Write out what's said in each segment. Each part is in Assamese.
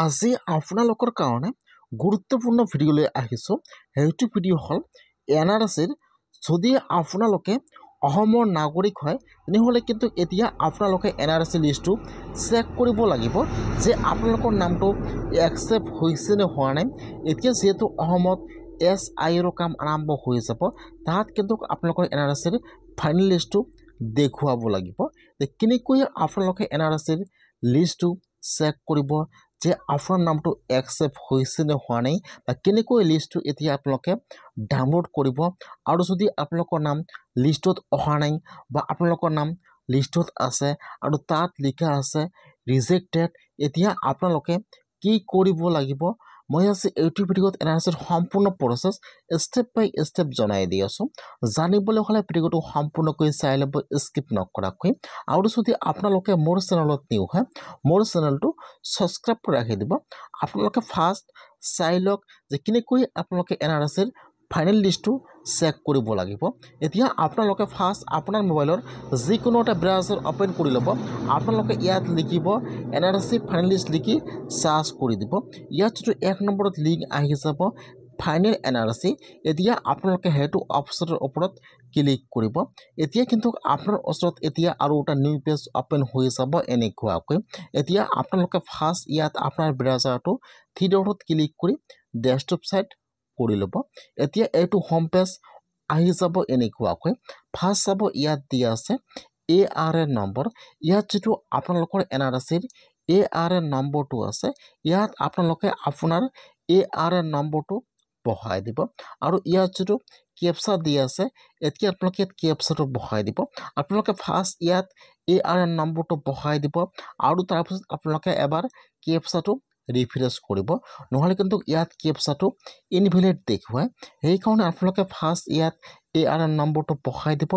আজি আপোনালোকৰ কাৰণে গুৰুত্বপূৰ্ণ ভিডিঅ'লৈ আহিছোঁ। সেইটো ভিডিঅ' হ'ল NRCৰ যদি আপোনালোকে অসমৰ নাগৰিক হয় তেনেহ'লে কিন্তু এতিয়া আপোনালোকে NRC লিষ্টটো চেক কৰিব লাগিব যে আপোনালোকৰ নামটো একচেপ্ট হৈছে নে হোৱা নাই। এতিয়া যিহেতু অসমত SIৰ কাম আৰম্ভ হৈ যাব, তাত কিন্তু আপোনালোকৰ NRCৰ ফাইনেল লিষ্টটো দেখুৱাব লাগিব। কেনেকৈ আপোনালোকে NRCৰ লিষ্টটো চেক কৰিব যে আপোনাৰ নামটো একচেপ্ট হৈছে নে হোৱা নাই, বা কেনেকৈ লিষ্টটো এতিয়া আপোনালোকে ডাউনলোড কৰিব। আৰু যদি আপোনালোকৰ নাম লিষ্টত অহা নাই বা আপোনালোকৰ নাম লিষ্টত আছে আৰু তাত লিখা আছে ৰিজেক্টেড, এতিয়া আপোনালোকে কি কৰিব লাগিব মই আজি এইটো ভিডিঅ'ত NRCৰ সম্পূৰ্ণ প্ৰচেছ ষ্টেপ বাই ষ্টেপ জনাই দি আছোঁ। জানিবলৈ হ'লে ভিডিঅ'টো সম্পূৰ্ণকৈ চাই ল'ব, স্কিপ নকৰাকৈ। আৰু যদি আপোনালোকে মোৰ চেনেলত নিউ হয়, মোৰ চেনেলটো ছাবস্ক্ৰাইব কৰি ৰাখি দিব। আপোনালোকে ফাৰ্ষ্ট চাই লওক যে কেনেকৈ আপোনালোকে NRCৰ ফাইনেল লিষ্টটো চেক কৰিব লাগিব। এতিয়া আপোনালোকে ফাৰ্ষ্ট আপোনাৰ মোবাইলৰ যিকোনো এটা ব্ৰাউজাৰ অ'পেন কৰি ল'ব। আপোনালোকে ইয়াত লিখিব NRC ফাইনেল লিষ্ট লিখি চাৰ্চ কৰি দিব। ইয়াত যিটো 1 নম্বৰত লিংক আহি যাব ফাইনেল NRC, এতিয়া আপোনালোকে সেইটো অপশ্যনৰ ওপৰত ক্লিক কৰিব। এতিয়া কিন্তু আপোনাৰ ওচৰত এতিয়া আৰু এটা নিউ পেজ অ'পেন হৈ যাব এনেকুৱাকৈ। এতিয়া আপোনালোকে ফাৰ্ষ্ট ইয়াত আপোনাৰ ব্ৰাউজাৰটো থ্ৰী ডটত ক্লিক কৰি ডেস্কটপ ছাইড কৰি ল'ব। এতিয়া এইটো হোম পেজ আহি যাব এনেকুৱাকৈ। ফাৰ্ষ্ট চাব ইয়াত দিয়া আছে ARN নম্বৰ। ইয়াত যিটো আপোনালোকৰ NRCৰ ARN নম্বৰটো আছে, ইয়াত আপোনালোকে আপোনাৰ ARN নম্বৰটো বহাই দিব। আৰু ইয়াত যিটো কেপচা দিয়া আছে, এতিয়া আপোনালোকে ইয়াত কেপচাটো বহাই দিব। আপোনালোকে ফাৰ্ষ্ট ইয়াত ARN নম্বৰটো বহাই দিব আৰু তাৰপিছত আপোনালোকে এবাৰ কেপচাটো ৰিফ্ৰেছ কৰিব, নহ'লে কিন্তু ইয়াত কেপচাটো ইনভেলিড দেখুৱায়। সেইকাৰণে আপোনালোকে ফাৰ্ষ্ট ইয়াত ARN নম্বৰটো বহাই দিব,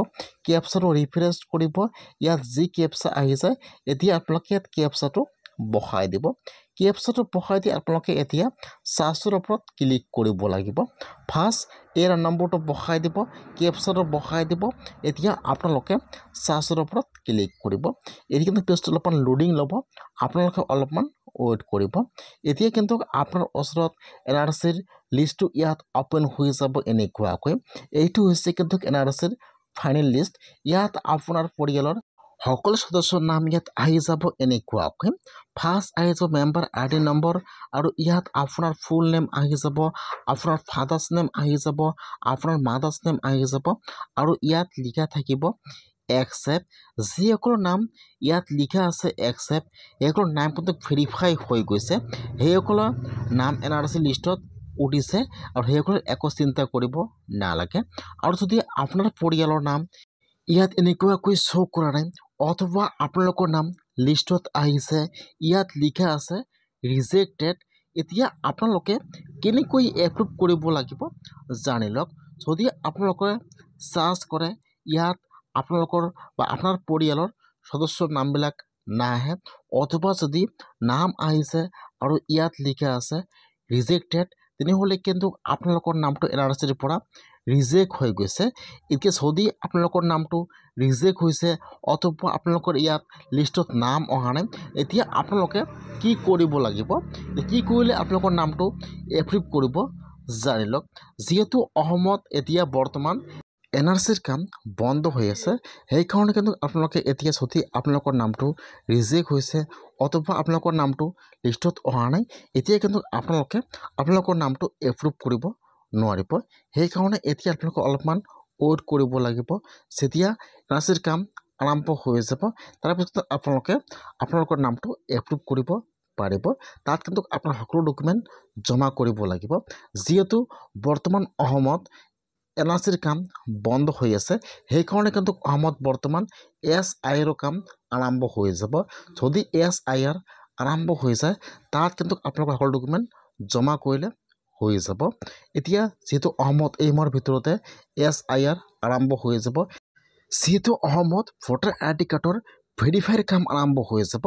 কেপচাটো ৰিফ্ৰেছ কৰিব। ইয়াত যি কেপচা আহি যায়, এতিয়া আপোনালোকে ইয়াত কেপচাটো বহাই দিব। কেপচাটো বহাই দি আপোনালোকে এতিয়া চাৰ্চৰ ওপৰত ক্লিক কৰিব লাগিব। ফাৰ্ষ্ট ARN নম্বৰটো বহাই দিব, কেপচাটো বহাই দিব। এতিয়া আপোনালোকে চাৰ্চৰ ওপৰত ক্লিক কৰিব। এতিয়া কিন্তু পেজটো অলপমান লোডিং ল'ব, আপোনালোকে অলপমান ৱেইট কৰিব। এতিয়া কিন্তু আপোনাৰ ওচৰত NRCৰ লিষ্টটো ইয়াত অ'পেন হৈ যাব এনেকুৱাকৈ। এইটো হৈছে কিন্তু NRCৰ ফাইনেল লিষ্ট। ইয়াত আপোনাৰ পৰিয়ালৰ সকলো সদস্যৰ নাম ইয়াত আহি যাব এনেকুৱাকৈ। ফাৰ্ষ্ট আহি যাব মেম্বাৰ ID নম্বৰ, আৰু ইয়াত আপোনাৰ ফুল নেম আহি যাব, আপোনাৰ ফাদাৰ্ছ নেম আহি যাব, আপোনাৰ মাদাৰ্ছ নেম আহি যাব, আৰু ইয়াত লিখা থাকিব একচেপ্ট। যিসকলৰ নাম ইয়াত লিখা আছে একচেপ্ট, সেইসকলৰ নাম কিন্তু ভেৰিফাই হৈ গৈছে, সেইসকলৰ নাম NRC লিষ্টত উঠিছে, আৰু সেইসকলৰ একো চিন্তা কৰিব নালাগে। আৰু যদি আপোনাৰ পৰিয়ালৰ নাম ইয়াত এনেকুৱাকৈ শ্ব' কৰা নাই, অথবা আপোনালোকৰ নাম লিষ্টত আহিছে, ইয়াত লিখা আছে ৰিজেক্টেড, এতিয়া আপোনালোকে কেনেকৈ এপ্ৰুভ কৰিব লাগিব জানি লওক। যদি আপোনালোকে চাৰ্চ কৰে ইয়াত আপোনালোকৰ বা আপোনাৰ পৰিয়ালৰ সদস্যৰ নামবিলাক নাহে, অথবা যদি নাম আহিছে আৰু ইয়াত লিখা আছে ৰিজেক্টেড, তেনেহ'লে কিন্তু আপোনালোকৰ নামটো NRCৰ পৰা ৰিজেক্ট হৈ গৈছে। এতিয়া যদি আপোনালোকৰ নামটো ৰিজেক্ট হৈছে অথবা আপোনালোকৰ ইয়াত লিষ্টত নাম অহা নাই, এতিয়া আপোনালোকে কি কৰিব লাগিব, কি কৰিলে আপোনালোকৰ নামটো এপ্ৰুভ কৰিব জানি লওক। যিহেতু অসমত এতিয়া বৰ্তমান NRCৰ কাম বন্ধ হৈ আছে, সেইকাৰণে কিন্তু আপোনালোকে এতিয়া যদি আপোনালোকৰ নামটো ৰিজেক্ট হৈছে অথবা আপোনালোকৰ নামটো লিষ্টত অহা নাই, এতিয়া কিন্তু আপোনালোকে আপোনালোকৰ নামটো এপ্ৰুভ কৰিব নোৱাৰিব। সেইকাৰণে এতিয়া আপোনালোকে অলপমান ৱেইট কৰিব লাগিব। যেতিয়া NRCৰ কাম আৰম্ভ হৈ যাব, তাৰপিছত আপোনালোকে আপোনালোকৰ নামটো এপ্ৰুভ কৰিব পাৰিব। তাত কিন্তু আপোনাৰ সকলো ডকুমেণ্ট জমা কৰিব লাগিব। যিহেতু বৰ্তমান অসমত NRCৰ কাম বন্ধ হৈ আছে, সেইকাৰণে কিন্তু অসমত বৰ্তমান SIৰ কাম আৰম্ভ হৈ যাব। যদি SIR আৰম্ভ হৈ যায়, তাত কিন্তু আপোনালোকৰ সকলো ডকুমেণ্ট জমা কৰিলে হৈ যাব। এতিয়া যিহেতু অসমত এই মাহৰ ভিতৰতে SIR আৰম্ভ হৈ যাব, যিহেতু অসমত ভোটাৰ ID কাৰ্ডৰ ভেৰিফাইৰ কাম আৰম্ভ হৈ যাব,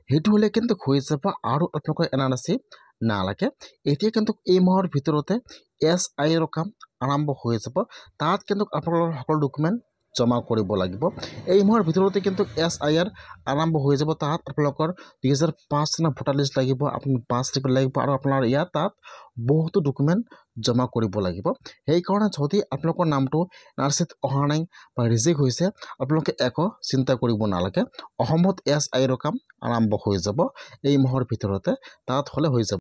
সেইটো হ'লে কিন্তু হৈ যাব আৰু আপোনালোকৰ NRC নালাগে। এতিয়া কিন্তু এই মাহৰ ভিতৰতে SIৰ কাম আৰম্ভ হৈ যাব, তাত কিন্তু আপোনালোকৰ সকলো ডকুমেণ্ট জমা কৰিব লাগিব এই মাহৰ ভিতৰতে কিন্তু SIR আৰম্ভ হৈ যাব তাত আপোনালোকৰ 2005 চনৰ ভোটাৰ লিষ্ট লাগিব আপুনি পাছ লাগিব আৰু আপোনাৰ ইয়াত তাত বহুতো ডকুমেণ্ট জমা কৰিব লাগিব সেইকাৰণে যদি আপোনালোকৰ নামটো নাৰ্চিত অহা নাই বা ৰিজেক্ট হৈছে আপোনালোকে একো চিন্তা কৰিব নালাগে অসমত SIR কাম আৰম্ভ হৈ যাব এই মাহৰ ভিতৰতে তাত হ'লে হৈ যাব